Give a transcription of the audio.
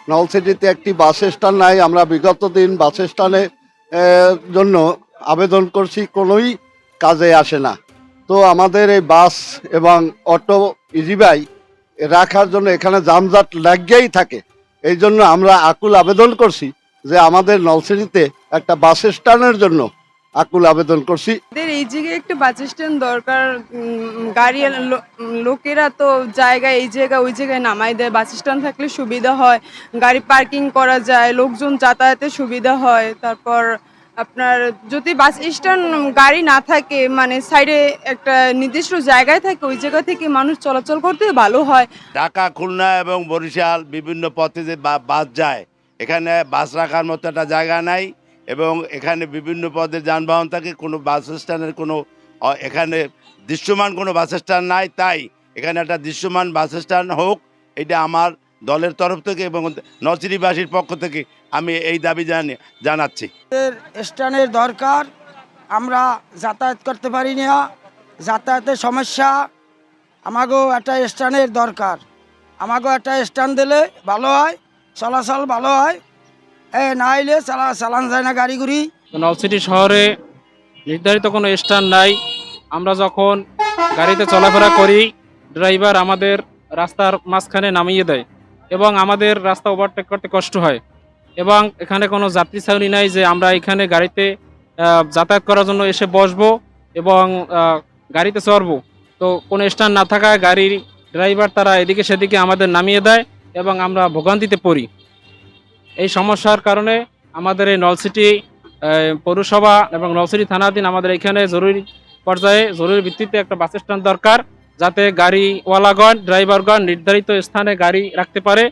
নলছিটিতে একটি bus stand নাই। আমরা বিগত দিন বাস স্ট্যান্ডের জন্য আবেদন করছি, কোনোই কাজে আসে না। তো আমাদের এই বাস এবং অটো ইজিবাই রাখার জন্য এখানে যানজট লাগেই থাকে। এই জন্য আমরা আকুল আবেদন করছি যে আমাদের নলছিটিতে একটা বাস স্ট্যান্ডের জন্য আকুল আবেদন করছি। আমাদের এই জায়গায় একটা বাস স্ট্যান্ড দরকার। গাড়ি লোকেরা তো জায়গায় এই জায়গা ওই জায়গায় নামাই দেয়। বাস স্ট্যান্ড থাকলে সুবিধা হয়, গাড়ি পার্কিং করা যায়, লোকজন যাতায়াতে সুবিধা হয়। তারপর আপনার যদি বাস স্ট্যান্ড গাড়ি না থাকে, মানে সাইডে একটা নির্দিষ্ট জায়গায় থাকে, ওই জায়গা থেকে মানুষ চলাচল করতে ভালো হয়। ঢাকা, খুলনা এবং বরিশাল বিভিন্ন পথে যে বাস যায়, এখানে বাস রাখার মতো একটা জায়গা নাই এবং এখানে বিভিন্ন পদের যানবাহন থাকে। কোনো বাস স্ট্যান্ডের কোনো এখানে দৃশ্যমান কোনো বাস স্ট্যান্ড নাই। তাই এখানে একটা দৃশ্যমান বাস স্ট্যান্ড হোক, এটা আমার দলের তরফ থেকে এবং নলছিটিবাসীর পক্ষ থেকে আমি এই দাবি জানাচ্ছি। স্ট্যান্ডের দরকার, আমরা যাতায়াত করতে পারি না, যাতায়াতের সমস্যা। আমাকেও একটা স্ট্যান্ডের দরকার, আমাকেও একটা স্ট্যান্ড দিলে ভালো হয়, চলাচল ভালো হয়। না হইলে চালান যায় না গাড়ি ঘুরি। নলছিটি শহরে নির্ধারিত কোনো স্ট্যান্ড নাই। আমরা যখন গাড়িতে চলাফেরা করি, ড্রাইভার আমাদের রাস্তার মাঝখানে নামিয়ে দেয় এবং আমাদের রাস্তা ওভারটেক করতে কষ্ট হয়। এবং এখানে কোনো যাত্রী ছাউনি নাই যে আমরা এখানে গাড়িতে যাতায়াত করার জন্য এসে বসবো এবং গাড়িতে চড়বো। তো কোনো স্ট্যান্ড না থাকায় গাড়ির ড্রাইভার তারা এদিকে সেদিকে আমাদের নামিয়ে দেয় এবং আমরা ভোগান্তিতে পড়ি। এই সমস্যার কারণে আমাদের এই নলছিটি পৌরসভা এবং নলছিটি থানাধীন আমাদের এখানে জরুরি পর্যায়ে জরুরি ভিত্তিতে একটা বাস স্ট্যান্ড দরকার, যাতে গাড়িওয়ালাগণ ড্রাইভারগণ নির্ধারিত স্থানে গাড়ি রাখতে পারে।